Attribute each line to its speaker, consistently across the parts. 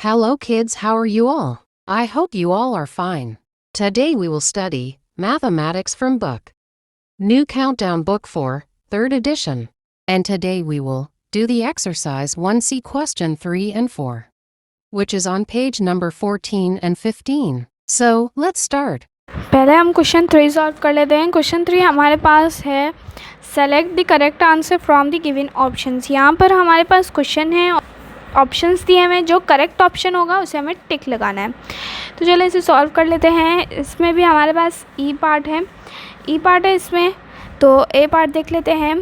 Speaker 1: Hello kids, how are you all? I hope you all are fine. Today we will study Mathematics from Book New Countdown Book 4, 3rd edition. And today we will do the exercise 1C question 3 and 4, which is on page number 14 and 15. So, let's start.
Speaker 2: पहले हम question 3 solve कर लेते हैं। Question 3 हमारे पास है select the correct answer from the given options. यहाँ पर हमारे पास क्वेश्चन है, ऑप्शंस दिए हमें, जो करेक्ट ऑप्शन होगा उसे हमें टिक लगाना है। तो चलो इसे सॉल्व कर लेते हैं। इसमें भी हमारे पास ई पार्ट है इसमें। तो ए पार्ट देख लेते हैं।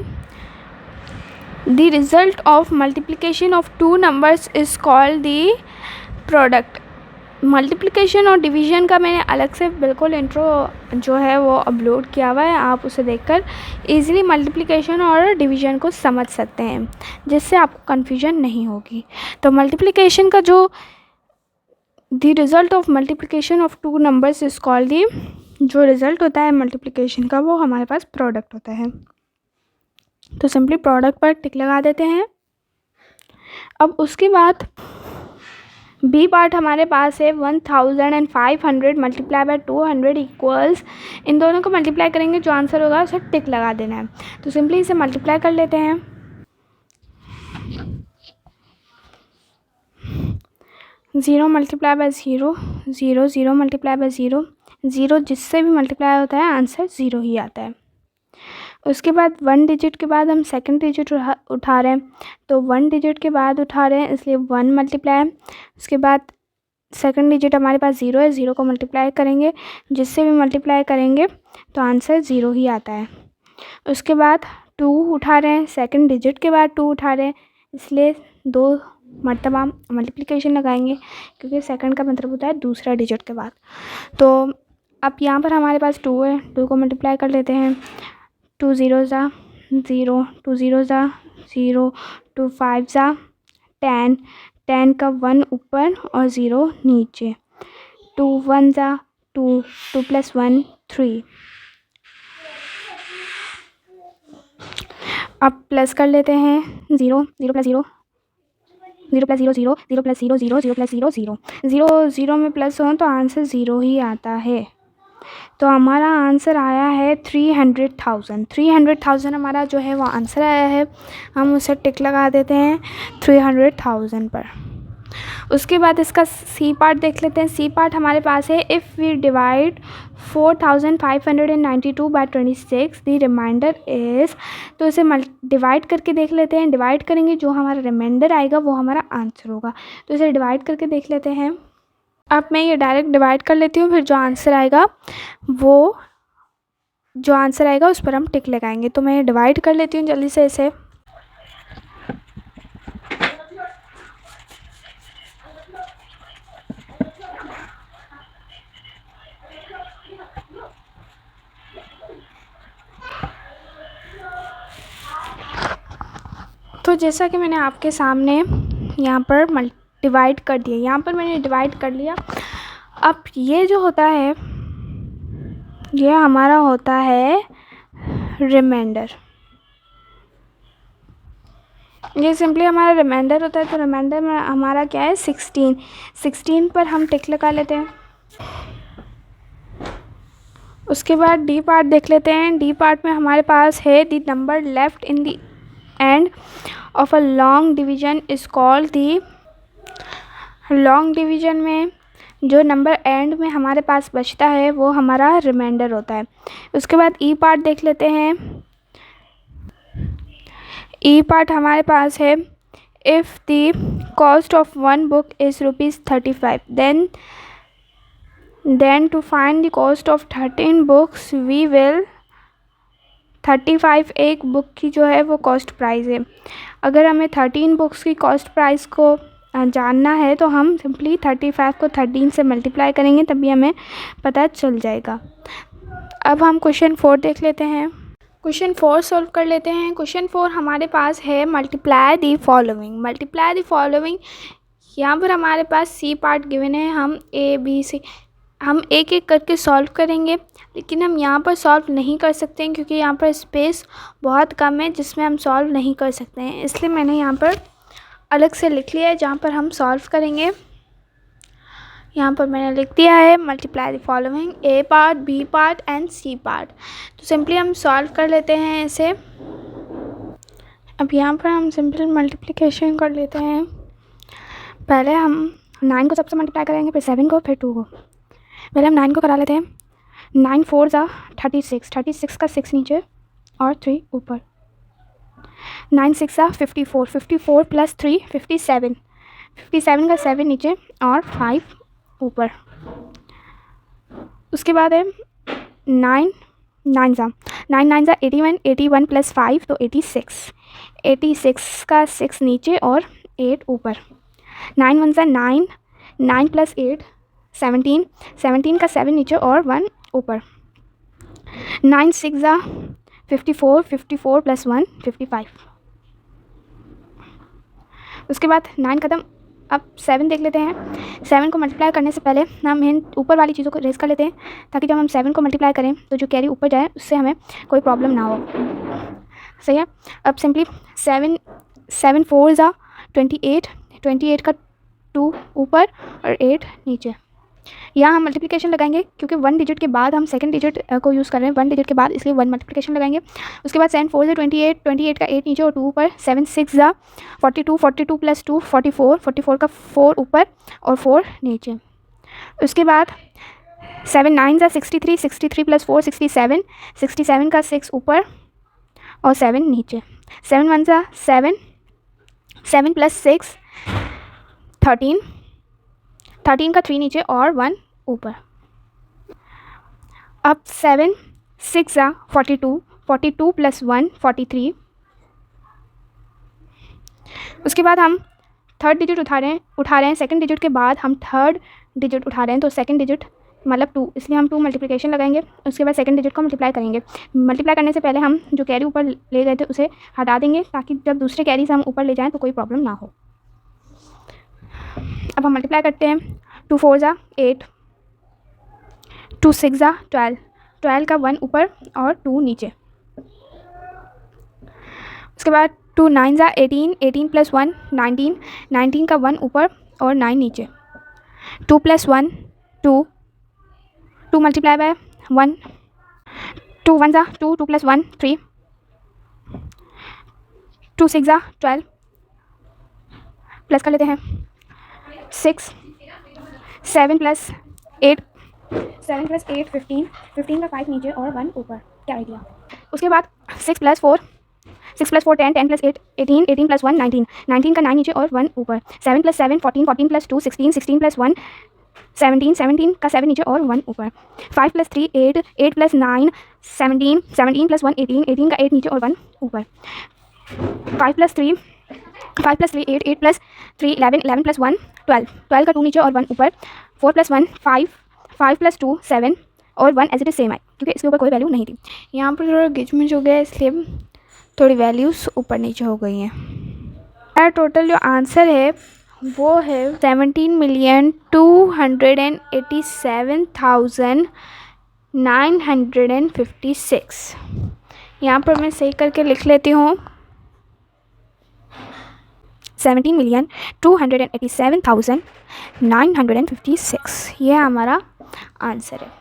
Speaker 2: The result of multiplication of two numbers is called the product. Multiplication और डिवीज़न का मैंने अलग से बिल्कुल इंट्रो जो है वो अपलोड किया हुआ है, आप उसे देखकर इजीली मल्टीप्लिकेशन और डिवीज़न को समझ सकते हैं, जिससे आपको कन्फ्यूजन नहीं होगी। तो मल्टीप्लिकेशन का the result of multiplication of two numbers is called जो रिज़ल्ट होता है मल्टीप्लिकेशन का वो हमारे पास प्रोडक्ट होता है। तो सिंपली प्रोडक्ट पर टिक लगा देते हैं। अब उसके बाद बी पार्ट हमारे पास है 1500 मल्टीप्लाई बाय 200 इक्वल्स। इन दोनों को मल्टीप्लाई करेंगे, जो आंसर होगा उसे टिक लगा देना है। तो सिंपली इसे मल्टीप्लाई कर लेते हैं। 0 मल्टीप्लाई बाय 0, 0 0 मल्टीप्लाई बाय 0, 0 जिससे भी मल्टीप्लाई होता है आंसर 0 ही आता है। उसके बाद 1 डिजिट के बाद हम सेकंड डिजिट उठा रहे हैं, तो 1 डिजिट के बाद उठा रहे हैं, इसलिए 1 मल्टीप्लाई। उसके बाद सेकंड डिजिट हमारे पास 0 है, 0 को मल्टीप्लाई करेंगे, जिससे भी मल्टीप्लाई करेंगे तो आंसर 0 ही आता है। उसके बाद 2 उठा रहे हैं, सेकंड डिजिट के बाद 2 उठा रहे हैं, इसलिए 2 मरतबा मल्टीप्लिकेशन लगाएंगे, क्योंकि सेकंड का मतलब होता है दूसरा डिजिट के बाद। तो अब यहाँ पर हमारे पास 2 है, 2 को मल्टीप्लाई कर लेते हैं। 2 0 ज़ा 0, 2 0 ज़ा 0, 2 5 ज़ा 10, 10 का 1 ऊपर और 0 नीचे। 2 1 ज़ा 2, 2 + 1 3। अब प्लस कर लेते हैं। 0 0 + 0, 0 + 0 0, 0 + 0 0, 0 + 0 0, 0 0 में प्लस हो तो आंसर 0 ही आता है। तो हमारा आंसर आया है 300,000। 300,000 हमारा जो है वो आंसर आया है। हम उसे टिक लगा देते हैं 300,000 पर। उसके बाद इसका सी पार्ट देख लेते हैं। सी पार्ट हमारे पास है if we divide 4592 by 26 the remainder is. तो इसे डिवाइड करके देख लेते हैं। डिवाइड करेंगे, जो हमारा रिमाइंडर आएगा वो हमारा आंसर होगा। तो इसे डिवाइड करके देख लेते हैं। अब मैं ये डायरेक्ट डिवाइड कर लेती हूँ, फिर जो आंसर आएगा उस पर हम टिक लगाएंगे। तो मैं ये डिवाइड कर लेती हूँ जल्दी से इसे। तो जैसा कि मैंने आपके सामने यहाँ पर डिवाइड कर दिया, यहाँ पर मैंने डिवाइड कर लिया। अब ये जो होता है ये हमारा होता है रिमाइंडर। ये सिंपली हमारा रिमाइंडर होता है। तो रिमाइंडर में हमारा क्या है 16 पर हम टिक लगा लेते हैं। उसके बाद डी पार्ट देख लेते हैं। डी पार्ट में हमारे पास है the number left in the end of a long division is called the. Long division में जो नंबर एंड में हमारे पास बचता है वो हमारा रिमाइंडर होता है। उसके बाद ई पार्ट देख लेते हैं। ई पार्ट हमारे पास है if the cost of 1 book is ₹35 then to find the cost of 13 books we will 35 एक बुक की जो है वो कॉस्ट प्राइस है। अगर हमें 13 बुक्स की कॉस्ट प्राइस को जानना है तो हम सिंपली 35 को 13 से मल्टीप्लाई करेंगे, तभी हमें पता चल जाएगा। अब हम क्वेश्चन 4 देख लेते हैं। क्वेश्चन 4 सॉल्व कर लेते हैं। क्वेश्चन 4 हमारे पास है multiply the following. Multiply the following, यहाँ पर हमारे पास सी पार्ट गिवन है। हम ए बी सी हम एक एक करके सॉल्व करेंगे, लेकिन हम यहाँ पर सॉल्व नहीं कर सकते हैं क्योंकि यहाँ पर स्पेस बहुत कम है जिसमें हम सॉल्व नहीं कर सकते हैं। इसलिए मैंने यहाँ पर अलग से लिख लिया है जहाँ पर हम सॉल्व करेंगे। यहाँ पर मैंने लिख दिया है multiply the following A part, B part and C part. तो सिंपली हम सॉल्व कर लेते हैं इसे। अब यहाँ पर हम सिंपल मल्टीप्लिकेशन कर लेते हैं। पहले हम 9 को सबसे मल्टीप्लाई करेंगे, फिर 7 को, फिर 2 को। पहले हम 9 को करा लेते हैं। 9 4 ज़ा 36, 36 का 6 नीचे और 3 ऊपर। 9 6 ज़ा 54, 54 प्लस 3 57, 57 का 7 नीचे और 5 ऊपर। उसके बाद है 9 9 ज़ा 81, 81 प्लस 5 तो 86, 86 का 6 नीचे और 8 ऊपर। 9 1 ज़ा 9, 9 प्लस 8 17, 17 का 7 नीचे और 1 ऊपर। 9 6 ज़ा 54, 54 प्लस 1 55। उसके बाद 9 ख़त्म। अब 7 देख लेते हैं। 7 को मल्टीप्लाई करने से पहले हम इन ऊपर वाली चीज़ों को रेस कर लेते हैं, ताकि जब हम 7 को मल्टीप्लाई करें तो जो कैरी ऊपर जाए उससे हमें कोई प्रॉब्लम ना हो। सही है। अब सिंपली 7 7 4 ज़ा 28, 28 का 2 ऊपर और 8 नीचे। यहाँ हम मल्टीप्लिकेशन लगाएंगे, क्योंकि 1 डिजिट के बाद हम सेकंड डिजिट को यूज़ कर रहे हैं, 1 डिजिट के बाद, इसलिए 1 मल्टीप्लिकेशन लगाएंगे। उसके बाद 7 4 ज़ा 28, 28 का 8 नीचे और 2 ऊपर। 7 6 ज़ा 42, 42 प्लस 2 44, 44 का 4 ऊपर और 4 नीचे। उसके बाद 7 9 ज़ा 63, 63 प्लस 4 67, 67 का 6 ऊपर और 7 नीचे। 7 1 ज़ा 7, 7 प्लस 6 13, 13 का 3 नीचे और 1 ऊपर। अब 7 6 ज़ा 42, 42 प्लस 1 43। उसके बाद हम थर्ड डिजिट उठा रहे हैं। सेकंड डिजिट के बाद हम थर्ड डिजिट उठा रहे हैं, तो सेकंड डिजिट मतलब 2, इसलिए हम 2 मल्टीप्लिकेशन लगाएंगे। उसके बाद सेकंड डिजिट को मल्टीप्लाई करेंगे। मल्टीप्लाई करने से पहले हम जो कैरी ऊपर ले गए थे उसे हटा देंगे, ताकि जब दूसरे कैरी से हम ऊपर ले जाएं तो कोई प्रॉब्लम ना हो। अब हम मल्टीप्लाई करते हैं। 2 4 ज़ा 8, 2 6 ज़ा 12, 12 का 1 ऊपर और 2 नीचे। उसके बाद 2 9 ज़ा 18, 18 प्लस 1 19, 19 का 1 ऊपर और 9 नीचे। 2 प्लस 1 2, 2 मल्टीप्लाई बाय 1, 2 1 ज़ा 2, 2 प्लस 1 3, 2 6 ज़ा 12, प्लस कर लेते हैं 6, 7 प्लस 8, 7 प्लस 8 15, 15 का 5 नीचे और 1 ऊपर। क्या आइडिया। उसके बाद 6 प्लस 4 10, 10 प्लस 8 18, 18 प्लस 1 19, 19 का 9 नीचे और 1 ऊपर। 7 प्लस 7 14, 14 प्लस 2 16, 16 प्लस 1 17, 17 का 7 नीचे और 1 ऊपर। 5 प्लस 3 8, 8 प्लस 9 17, 17 प्लस 1 18, 18 का 8 नीचे और 1 ऊपर। 5 प्लस 3 8, 8 प्लस 3 11, 11 प्लस 1 12, 12 का 2 नीचे और 1 ऊपर। 4 प्लस 1 5, 5 प्लस 2 7 और 1 एज इट इज सेम आई, क्योंकि इसके ऊपर कोई वैल्यू नहीं थी। यहाँ पर थोड़ा गिचमिच हो गया, इसलिए थोड़ी वैल्यूज़ ऊपर नीचे हो गई हैं। मेरा टोटल जो आंसर है वो है 17,287,956। यहाँ पर मैं सही करके लिख लेती हूँ, 17,287,956, ये हमारा आंसर है।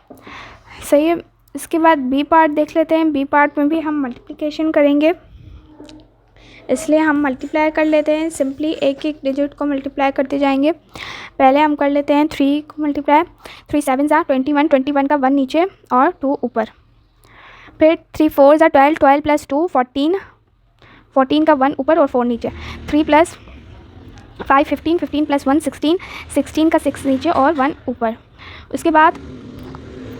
Speaker 2: सही है। इसके बाद बी पार्ट देख लेते हैं। बी पार्ट में भी हम मल्टीप्लिकेशन करेंगे, इसलिए हम मल्टीप्लाई कर लेते हैं। सिंपली एक एक डिजिट को मल्टीप्लाई करते जाएंगे। पहले हम कर लेते हैं 3 को मल्टीप्लाई। 3 7 ज़ा 21, 21 का 1 नीचे और 2 ऊपर। फिर 3 4 ज़ा 12, 12 प्लस 2 14, 14 का 1 ऊपर और 4 नीचे। 3 प्लस 5 15, 15 प्लस 1 16, 16 का 6 नीचे और 1 ऊपर। उसके बाद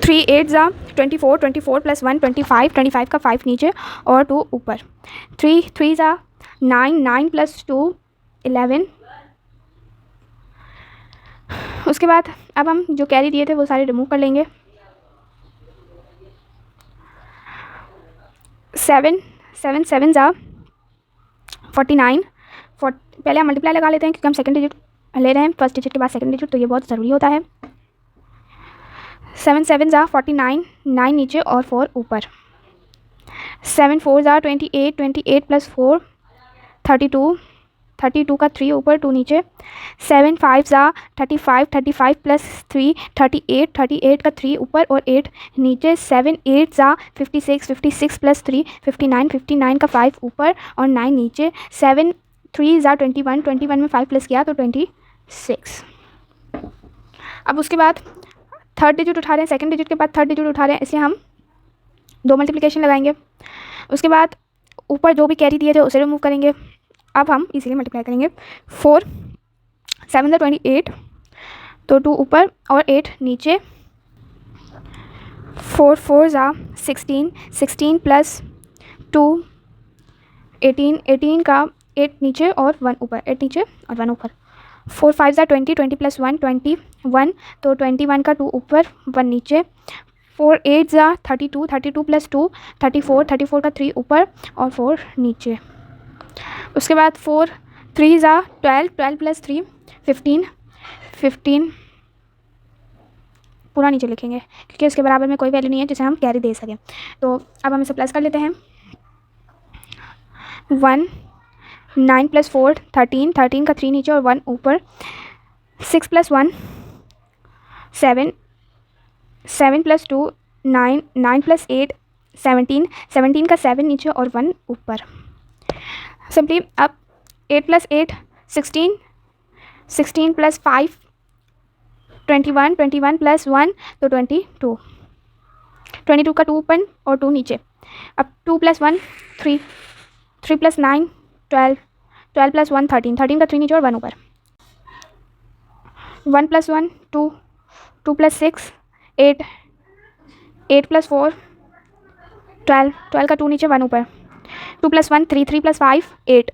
Speaker 2: 3 8 ज़ा 24, 24 प्लस 1 25, 25 का 5 नीचे और 2 ऊपर। 3 3 ज़ा 9, 9 प्लस 2 11। उसके बाद अब हम जो कैरी दिए थे वो सारे रिमूव कर लेंगे। 7 7 7 ज़ा 49, पहले हम मल्टीप्लाई लगा लेते हैं, क्योंकि हम सेकंड डिजिट ले रहे हैं, फर्स्ट डिजिट के बाद सेकंड डिजिट, तो ये बहुत ज़रूरी होता है। 7 7 ज़ा 49, 9 नीचे और 4 ऊपर। 7 4 ज़ा 28, 28 प्लस 4 32, 32 का 3 ऊपर 2 नीचे, 7 5 ज़ा 35, 35 प्लस 3 38, 38 का 3 ऊपर और 8 नीचे, 7 8 ज़ा 56, 56 प्लस 3 59, 59 का 5 ऊपर और 9 नीचे, 7 3 ज़ा 21, 21 में 5 प्लस किया तो 26। अब उसके बाद थर्ड डिजिट उठा रहे हैं, सेकंड डिजिट के बाद थर्ड डिजिट उठा रहे हैं, इसलिए हम 2 मल्टीप्लिकेशन लगाएंगे। उसके बाद ऊपर जो भी कैरी दिए थे उसे रिमूव करेंगे। अब हम इसीलिए मल्टीप्लाई करेंगे। 4 7 28 तो 2 ऊपर और 8 नीचे, 4 4 ज़ा 16, 16 प्लस 2 18, 18 का 8 नीचे और 1 ऊपर, 8 नीचे और 1 ऊपर, 4 5 ज़ा 20, 20 प्लस 1 21 तो 21 का 2 ऊपर 1 नीचे, 4 8 ज़ा 32, 32 प्लस 2 34, 34 का 3 ऊपर और 4 नीचे। उसके बाद 4 3 ज़ा 12, 12 प्लस 3 15, 15 पूरा नीचे लिखेंगे क्योंकि इसके बराबर में कोई वैल्यू नहीं है जिसे हम कैरी दे सकें। तो अब हम इसे प्लस कर लेते हैं। 1 9 प्लस 4 13, 13 का 3 नीचे और 1 ऊपर, 6 प्लस 1 7, 7 प्लस 2 9, 9 प्लस 8 17, 17 का 7 नीचे और 1 ऊपर। सिंपली अब 8 प्लस 8 16, 16 प्लस 5 21, 21 प्लस 1 तो 22, 22 का 2 ऊपर और 2 नीचे। अब 2 प्लस 1 3, 3 प्लस 9 12, 12 प्लस 1 13, 13 का 3 नीचे और 1 ऊपर, 1 प्लस 1 2, 2 प्लस 6 8, 8 प्लस 4 12, 12 का 2 नीचे 1 ऊपर, 2 प्लस 1 3, 3 प्लस 5 8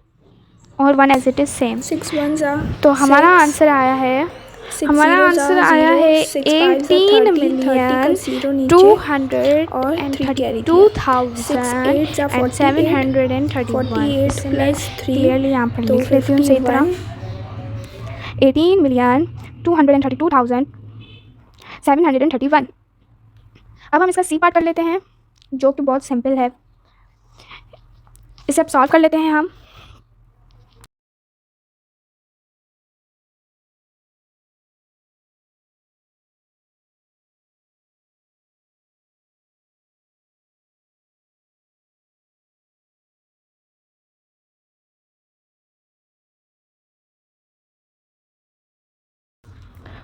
Speaker 2: और 1 एज इट इज़ सेम। 6 1 ज़ा
Speaker 1: तो हमारा आंसर आया है
Speaker 2: 18,232,731 क्लियरली यहाँ पर लिख लेती हूँ सही तरह, 18,232,731। अब हम इसका सी पार्ट कर लेते हैं जो कि बहुत सिंपल है। इसे अब सॉल्व कर लेते हैं हम।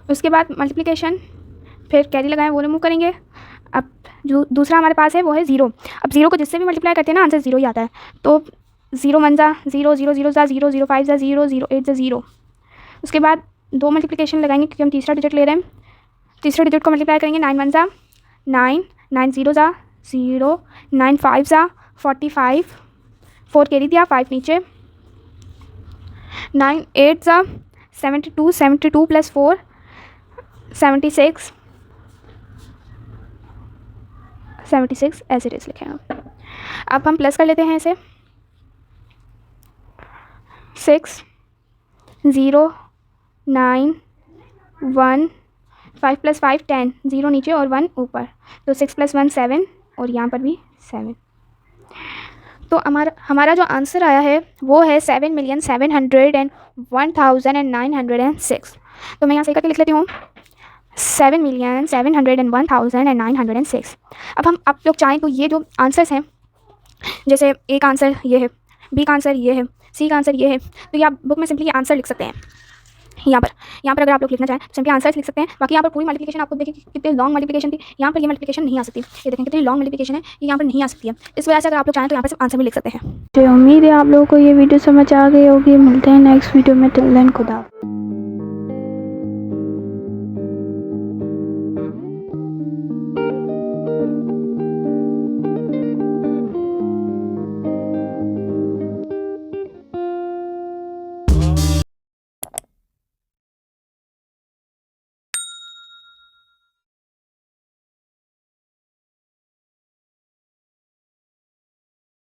Speaker 2: उसके बाद मल्टीप्लिकेशन, फिर कैरी लगाएं वो रिमूव करेंगे। अब जो दूसरा हमारे पास है वो है 0। अब 0 को जिससे भी मल्टीप्लाई करते हैं ना आंसर 0 ही आता है। तो 0 1 ज़ा 0, 0 0 ज़ा 0, 0 5 ज़ा 0, 0 8 ज़ा 0। उसके बाद 2 मल्टीप्लिकेशन लगाएंगे क्योंकि हम तीसरा डिजिट ले रहे हैं। तीसरे डिजिट को मल्टीप्लाई करेंगे, 9 1 ज़ा 9, 9 0 ज़ा 0, 9 5 ज़ा 45, 4 कैरी दिया 5 नीचे, 9 8 ज़ा 72, 72 प्लस 4 76, 76 एज इट इज़ लिखेंगे। अब हम प्लस कर लेते हैं इसे, 6 0 9 1 5 प्लस 5 10, 0 नीचे और 1 ऊपर, तो 6 प्लस 1 7 और यहाँ पर भी 7। तो हमारा जो आंसर आया है वो है 7,701,906। तो मैं यहाँ सही करके लिख लेती हूँ 7,701,906। अब आप लोग चाहें तो ये जो आंसर्स हैं, जैसे ए का आंसर ये है, बी का आंसर ये है, सी का आंसर ये है, तो ये आप बुक में सिंपली आंसर लिख सकते हैं। यहाँ पर अगर आप लोग लिखना चाहें तो सिंपली आंसर्स लिख सकते हैं। बाकी यहाँ पर पूरी मल्टीप्लिकेशन आपको देखिए कितनी लॉन्ग मल्टीप्लिकेशन थी, यहाँ पर ये मल्टीप्लिकेशन नहीं आ सकती। ये देखें कितनी लॉन्ग मल्टीप्लिकेशन है, ये यहाँ पर नहीं आ सकती है। इस वजह से अगर आप लोग चाहें तो यहाँ पर सिर्फ आंसर भी लिख सकते हैं।
Speaker 3: तो उम्मीद है आप लोगों को ये वीडियो समझ आ गई होगी। मिलते हैं नेक्स्ट वीडियो में। टिल देन खुदा।